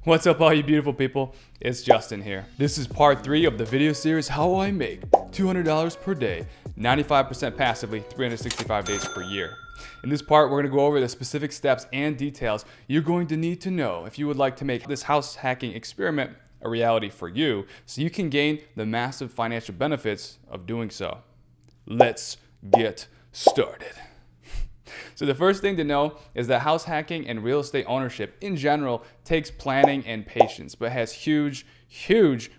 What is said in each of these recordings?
What's up, all you beautiful people? It's Justin here. This is part 3 of the video series, How I Make $200 per day, 95% passively, 365 days per year. In this part, we're going to go over the specific steps and details you're going to need to know if you would like to make this house hacking experiment a reality for you, so you can gain the massive financial benefits of doing so. Let's get started. So the first thing to know is that house hacking and real estate ownership in general takes planning and patience, but has huge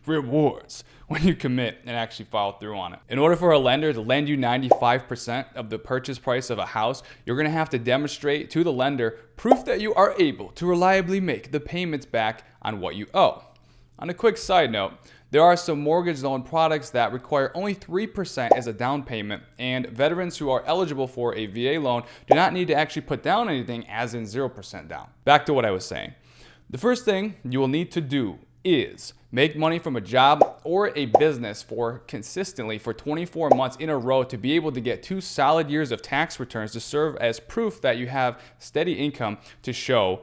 rewards when you commit and actually follow through on it. In order for a lender to lend you 95% of the purchase price of a house, you're going to have to demonstrate to the lender proof that you are able to reliably make the payments back on what you owe. On a quick side note, there are some mortgage loan products that require only 3% as a down payment, and veterans who are eligible for a VA loan do not need to actually put down anything, as in 0% down. Back to what I was saying. The first thing you will need to do is make money from a job or a business consistently for 24 months in a row to be able to get 2 solid years of tax returns to serve as proof that you have steady income to show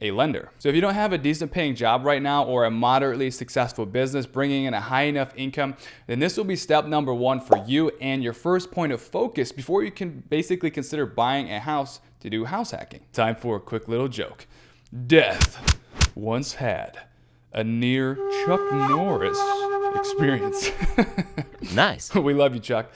a lender. So if you don't have a decent paying job right now or a moderately successful business bringing in a high enough income, then this will be step number 1 for you and your first point of focus before you can basically consider buying a house to do house hacking. Time for a quick little joke. Death once had a near Chuck Norris experience. Nice. We love you, Chuck.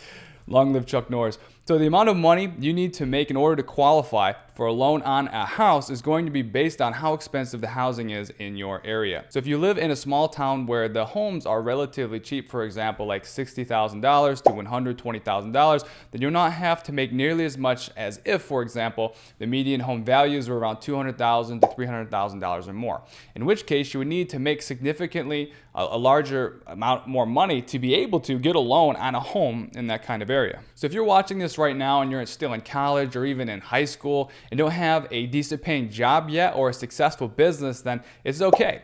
Long live Chuck Norris. So the amount of money you need to make in order to qualify for a loan on a house is going to be based on how expensive the housing is in your area. So if you live in a small town where the homes are relatively cheap, for example, like $60,000 to $120,000, then you'll not have to make nearly as much as if, for example, the median home values were around $200,000 to $300,000 or more. In which case, you would need to make significantly a larger amount more money to be able to get a loan on a home in that kind of area. So if you're watching this right now and you're still in college or even in high school and don't have a decent paying job yet or a successful business, then it's okay.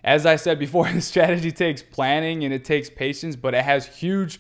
As I said before, this strategy takes planning and it takes patience, but it has huge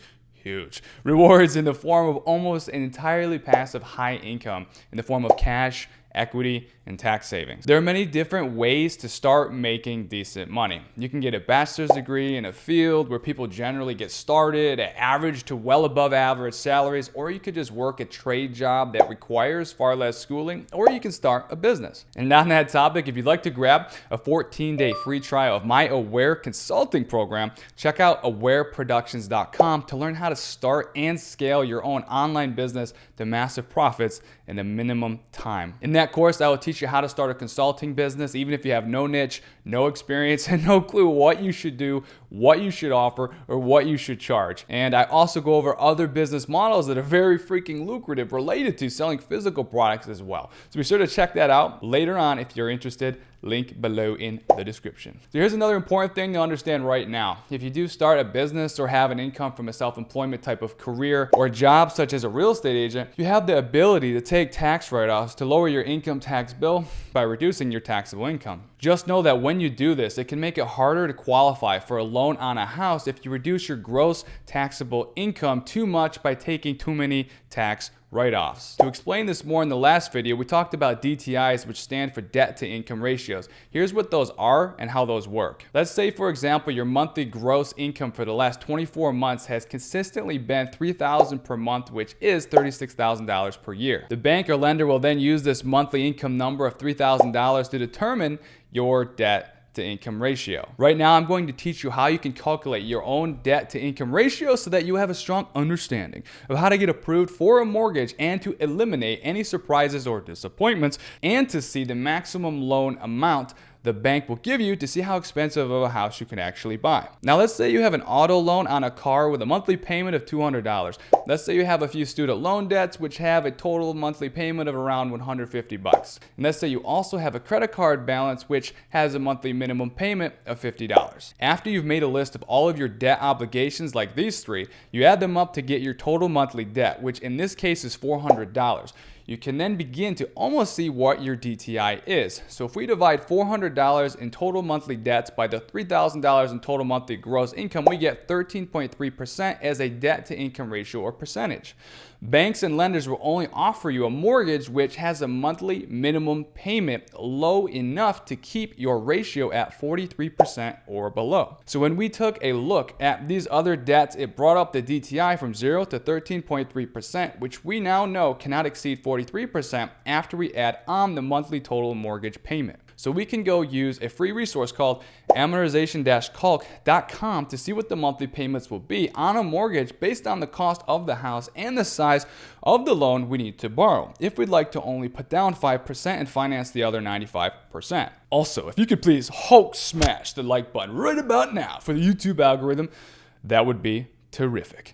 rewards in the form of almost an entirely passive high income in the form of cash, equity, and tax savings. There are many different ways to start making decent money. You can get a bachelor's degree in a field where people generally get started at average to well above average salaries, or you could just work a trade job that requires far less schooling, or you can start a business. And on that topic, if you'd like to grab a 14-day free trial of my Aware consulting program, check out awareproductions.com to learn how to start and scale your own online business to massive profits in a minimum time. In that course, I will teach you how to start a consulting business, even if you have no niche, no experience, and no clue what you should do, what you should offer, or what you should charge. And I also go over other business models that are very freaking lucrative related to selling physical products as well. So be sure to check that out later on if you're interested. Link below in the description. So here's another important thing to understand right now. If you do start a business or have an income from a self-employment type of career or job such as a real estate agent, you have the ability to take tax write-offs to lower your income tax bill by reducing your taxable income. Just know that when you do this, it can make it harder to qualify for a loan on a house if you reduce your gross taxable income too much by taking too many tax write-offs. To explain this more in the last video, we talked about DTIs, which stand for debt to income ratios. Here's what those are and how those work. Let's say, for example, your monthly gross income for the last 24 months has consistently been $3,000 per month, which is $36,000 per year. The bank or lender will then use this monthly income number of $3,000 to determine your debt to income ratio. Right now, I'm going to teach you how you can calculate your own debt to income ratio so that you have a strong understanding of how to get approved for a mortgage and to eliminate any surprises or disappointments, and to see the maximum loan amount the bank will give you to see how expensive of a house you can actually buy. Now, let's say you have an auto loan on a car with a monthly payment of $200. Let's say you have a few student loan debts which have a total monthly payment of around $150. And let's say you also have a credit card balance which has a monthly minimum payment of $50. After you've made a list of all of your debt obligations like these 3, you add them up to get your total monthly debt, which in this case is $400. You can then begin to almost see what your DTI is. So if we divide $400 in total monthly debts by the $3,000 in total monthly gross income, we get 13.3% as a debt to income ratio or percentage. Banks and lenders will only offer you a mortgage which has a monthly minimum payment low enough to keep your ratio at 43% or below. So when we took a look at these other debts, it brought up the DTI from 0 to 13.3%, which we now know cannot exceed 43% after we add on the monthly total mortgage payment. So we can go use a free resource called amortization-calc.com to see what the monthly payments will be on a mortgage based on the cost of the house and the size of the loan we need to borrow, if we'd like to only put down 5% and finance the other 95%. Also, if you could please Hulk smash the like button right about now for the YouTube algorithm, that would be terrific.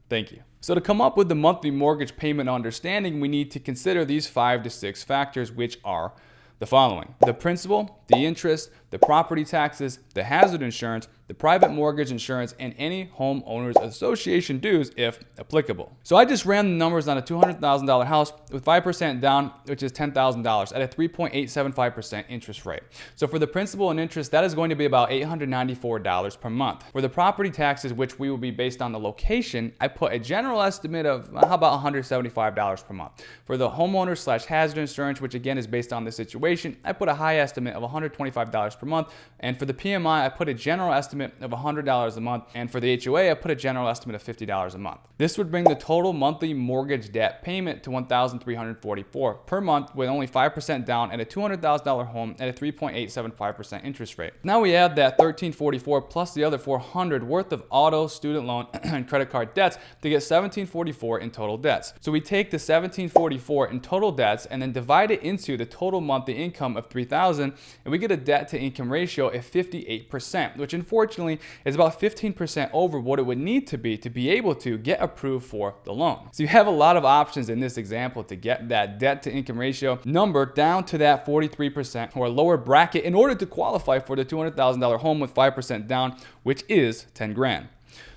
Thank you. So to come up with the monthly mortgage payment understanding, we need to consider these 5 to 6 factors, which are the following: the principal, the interest, the property taxes, the hazard insurance, the private mortgage insurance, and any homeowners association dues if applicable. So I just ran the numbers on a $200,000 house with 5% down, which is $10,000 at a 3.875% interest rate. So for the principal and interest, that is going to be about $894 per month. For the property taxes, which we will be based on the location, I put a general estimate of how about $175 per month. For the homeowners / hazard insurance, which again is based on the situation, I put a high estimate of $125 per month. And for the PMI, I put a general estimate of $100 a month. And for the HOA, I put a general estimate of $50 a month. This would bring the total monthly mortgage debt payment to $1,344 per month with only 5% down at a $200,000 home at a 3.875% interest rate. Now we add that $1,344 plus the other $400 worth of auto, student loan, and credit card debts to get $1,744 in total debts. So we take the $1,744 in total debts and then divide it into the total monthly income of $3,000, and we get a debt to income ratio of 58%, which unfortunately is about 15% over what it would need to be able to get approved for the loan. So you have a lot of options in this example to get that debt to income ratio number down to that 43% or lower bracket in order to qualify for the $200,000 home with 5% down, which is 10 grand.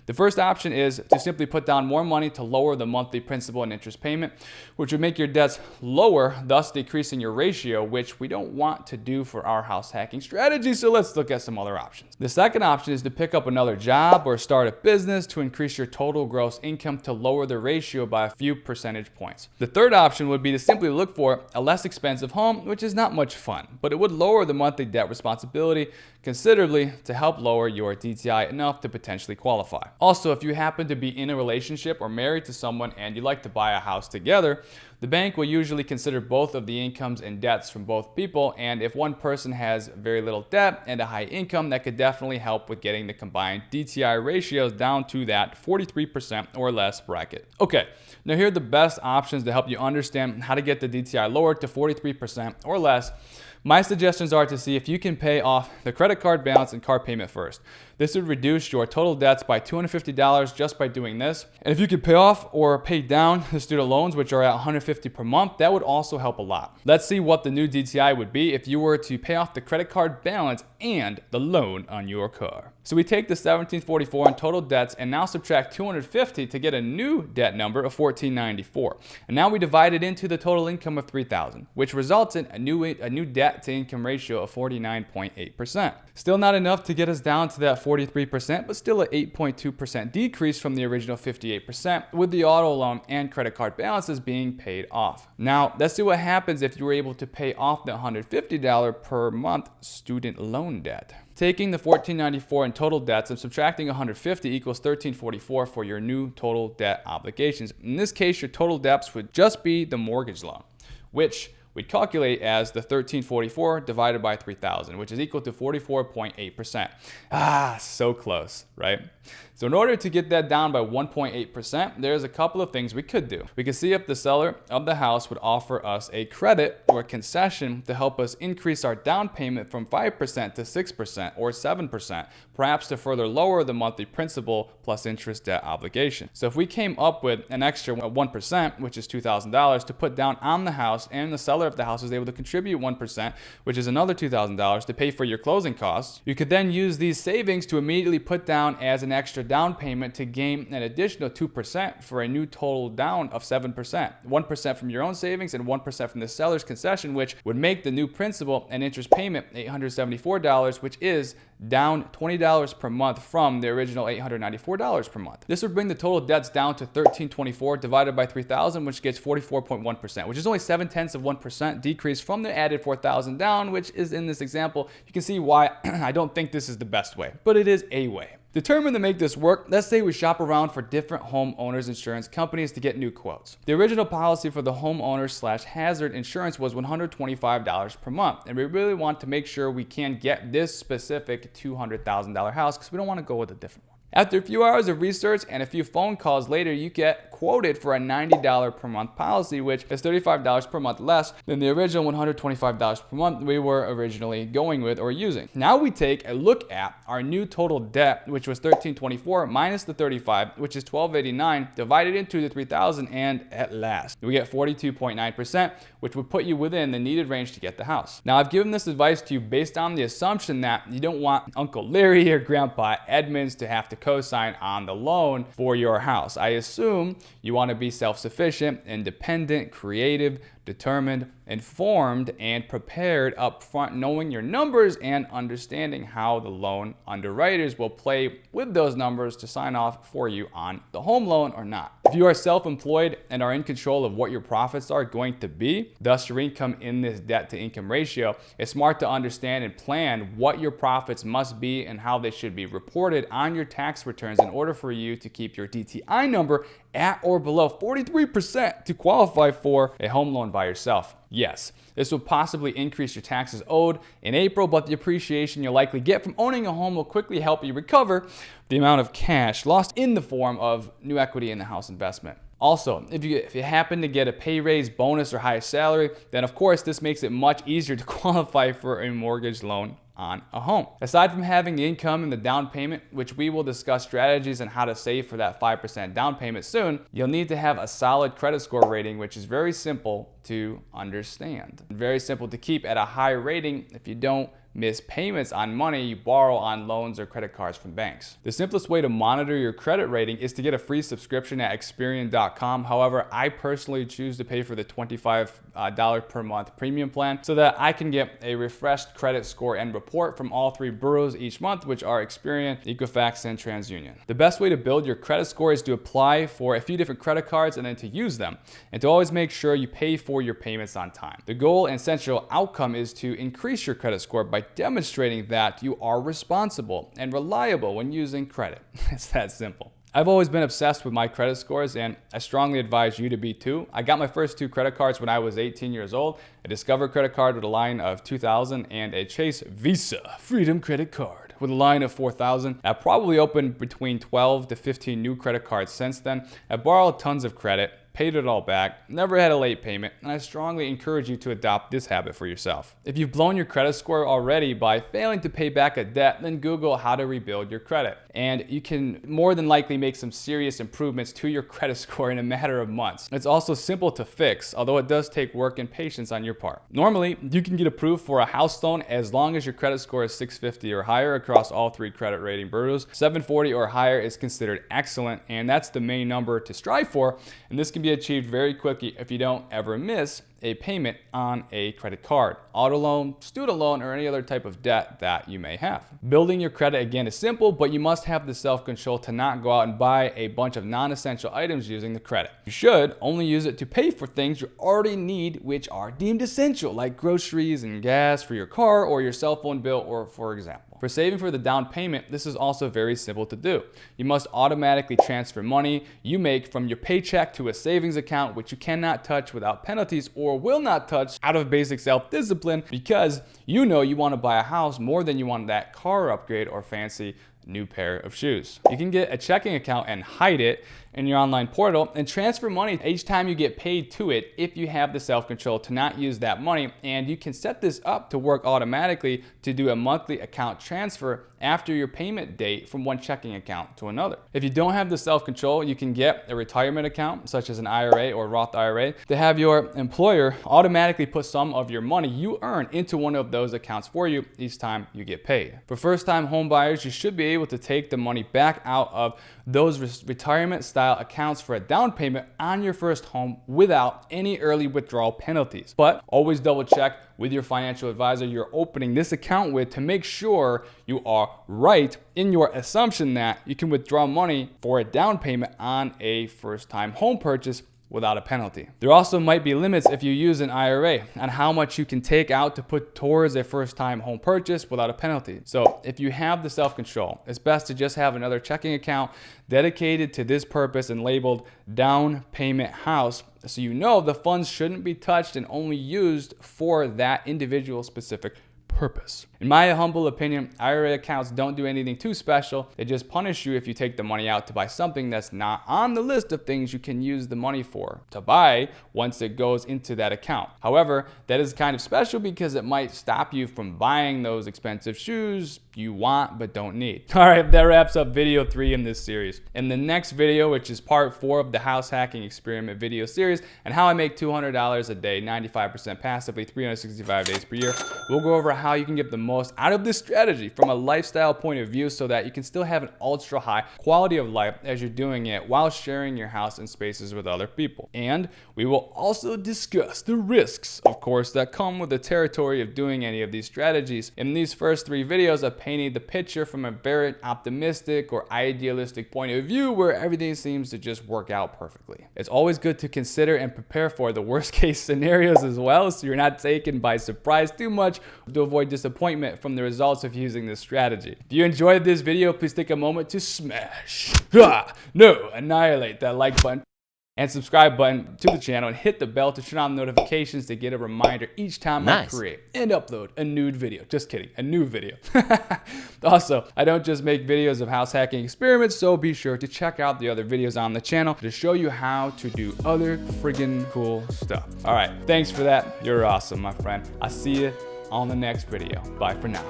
The first option is to simply put down more money to lower the monthly principal and interest payment, which would make your debts lower, thus decreasing your ratio, which we don't want to do for our house hacking strategy. So let's look at some other options. The second option is to pick up another job or start a business to increase your total gross income to lower the ratio by a few percentage points. The third option would be to simply look for a less expensive home, which is not much fun, but it would lower the monthly debt responsibility considerably to help lower your DTI enough to potentially qualify. Also, if you happen to be in a relationship or married to someone and you like to buy a house together, the bank will usually consider both of the incomes and debts from both people, and if one person has very little debt and a high income, that could definitely help with getting the combined DTI ratios down to that 43% or less bracket. Okay, now here are the best options to help you understand how to get the DTI lowered to 43% or less. My suggestions are to see if you can pay off the credit card balance and car payment first. This would reduce your total debts by $250 just by doing this. And if you could pay off or pay down the student loans, which are at $150 per month, that would also help a lot. Let's see what the new DTI would be if you were to pay off the credit card balance and the loan on your car. So we take the $1,744 in total debts and now subtract $250 to get a new debt number of $1,494. And now we divide it into the total income of $3,000, which results in a new debt to income ratio of 49.8%. Still not enough to get us down to that 43%, but still an 8.2% decrease from the original 58% with the auto loan and credit card balances being paid off. Now, let's see what happens if you were able to pay off the $150 per month student loan debt. Taking the $1,494 in total debts and subtracting $150 equals $1,344 for your new total debt obligations. In this case, your total debts would just be the mortgage loan, which we'd calculate as the $1,344 divided by 3,000, which is equal to 44.8%. So close, right? So in order to get that down by 1.8%, there's a couple of things we could do. We could see if the seller of the house would offer us a credit or a concession to help us increase our down payment from 5% to 6% or 7%, perhaps to further lower the monthly principal plus interest debt obligation. So if we came up with an extra 1%, which is $2,000 to put down on the house, and the seller of the house is able to contribute 1%, which is another $2,000 to pay for your closing costs, you could then use these savings to immediately put down as an extra down payment to gain an additional 2% for a new total down of 7%. 1% from your own savings and 1% from the seller's concession, which would make the new principal and interest payment $874, which is down $20 per month from the original $894 per month. This would bring the total debts down to $1,324 divided by 3,000, which gets 44.1%, which is only 0.7% decrease from the added 4,000 down, which is in this example. You can see why I don't think this is the best way, but it is a way. Determined to make this work, let's say we shop around for different homeowners insurance companies to get new quotes. The original policy for the homeowner/hazard insurance was $125 per month, and we really want to make sure we can get this specific $200,000 house because we don't want to go with a different one. After a few hours of research and a few phone calls later, you get quoted for a $90 per month policy, which is $35 per month less than the original $125 per month we were originally going with or using. Now we take a look at our new total debt, which was $1,324 minus the $35, which is $1,289, divided into the $3,000, and at last we get 42.9%, which would put you within the needed range to get the house. Now I've given this advice to you based on the assumption that you don't want Uncle Larry or Grandpa Edmonds to have to co-sign on the loan for your house. I assume you want to be self-sufficient, independent, creative, determined, informed, and prepared up front, knowing your numbers and understanding how the loan underwriters will play with those numbers to sign off for you on the home loan or not. If you are self-employed and are in control of what your profits are going to be, thus your income in this debt to income ratio, it's smart to understand and plan what your profits must be and how they should be reported on your tax returns in order for you to keep your DTI number at or below 43% to qualify for a home loan by yourself. Yes, this will possibly increase your taxes owed in April, but the appreciation you'll likely get from owning a home will quickly help you recover the amount of cash lost in the form of new equity in the house investment. Also, if you happen to get a pay raise, bonus, or higher salary, then of course this makes it much easier to qualify for a mortgage loan on a home. Aside from having the income and the down payment, which we will discuss strategies on how to save for that 5% down payment soon, you'll need to have a solid credit score rating, which is very simple to understand. Very simple to keep at a high rating if you don't miss payments on money you borrow on loans or credit cards from banks. The simplest way to monitor your credit rating is to get a free subscription at Experian.com. However, I personally choose to pay for the $25 per month premium plan so that I can get a refreshed credit score and report from all three bureaus each month, which are Experian, Equifax, and TransUnion. The best way to build your credit score is to apply for a few different credit cards and then to use them, and to always make sure you pay for your payments on time. The goal and central outcome is to increase your credit score by demonstrating that you are responsible and reliable when using credit. It's that simple. I've always been obsessed with my credit scores, and I strongly advise you to be too. I got my first two credit cards when I was 18 years old, a Discover credit card with a line of $2,000 and a Chase Visa Freedom credit card with a line of $4,000. I've probably opened between 12 to 15 new credit cards since then. I've borrowed tons of credit, paid it all back, never had a late payment, and I strongly encourage you to adopt this habit for yourself. If you've blown your credit score already by failing to pay back a debt, then Google how to rebuild your credit. And you can more than likely make some serious improvements to your credit score in a matter of months. It's also simple to fix, although it does take work and patience on your part. Normally, you can get approved for a house loan as long as your credit score is 650 or higher across all three credit rating bureaus. 740 or higher is considered excellent, and that's the main number to strive for, and this can be achieved very quickly if you don't ever miss a payment on a credit card, auto loan, student loan, or any other type of debt that you may have. Building your credit again is simple, but you must have the self-control to not go out and buy a bunch of non-essential items using the credit. You should only use it to pay for things you already need, which are deemed essential, like groceries and gas for your car or your cell phone bill, or for example. For saving for the down payment, this is also very simple to do. You must automatically transfer money you make from your paycheck to a savings account, which you cannot touch without penalties or will not touch out of basic self-discipline, because you know you want to buy a house more than you want that car upgrade or fancy new pair of shoes. You can get a checking account and hide it in your online portal and transfer money each time you get paid to it if you have the self-control to not use that money. And you can set this up to work automatically to do a monthly account transfer after your payment date from one checking account to another. If you don't have the self-control, you can get a retirement account such as an IRA or Roth IRA to have your employer automatically put some of your money you earn into one of those accounts for you each time you get paid. For first-time home buyers, you should be able to take the money back out of those retirement style accounts for a down payment on your first home without any early withdrawal penalties. But always double check with your financial advisor you're opening this account with to make sure you are right in your assumption that you can withdraw money for a down payment on a first-time home purchase without a penalty. There also might be limits if you use an IRA on how much you can take out to put towards a first-time home purchase without a penalty. So if you have the self-control, it's best to just have another checking account dedicated to this purpose and labeled down payment house, so you know the funds shouldn't be touched and only used for that individual specific purpose. In my humble opinion, IRA accounts don't do anything too special. They just punish you if you take the money out to buy something that's not on the list of things you can use the money for to buy once it goes into that account. However, that is kind of special because it might stop you from buying those expensive shoes you want but don't need. All right, that wraps up video 3 in this series. In the next video, which is part 4 of the house hacking experiment video series and how I make $200 a day, 95% passively, 365 days per year, we'll go over how you can get the most out of this strategy from a lifestyle point of view so that you can still have an ultra high quality of life as you're doing it while sharing your house and spaces with other people. And we will also discuss the risks, of course, that come with the territory of doing any of these strategies. In these first 3 videos, I painted the picture from a very optimistic or idealistic point of view where everything seems to just work out perfectly. It's always good to consider and prepare for the worst case scenarios as well, so you're not taken by surprise too much to avoid disappointment from the results of using this strategy. If you enjoyed this video, please take a moment to smash, annihilate that like button and subscribe button to the channel and hit the bell to turn on notifications to get a reminder each time I create and upload a nude video. Just kidding, a new video. Also, I don't just make videos of house hacking experiments, so be sure to check out the other videos on the channel to show you how to do other friggin' cool stuff. All right, thanks for that. You're awesome, my friend. I'll see you on the next video. Bye for now.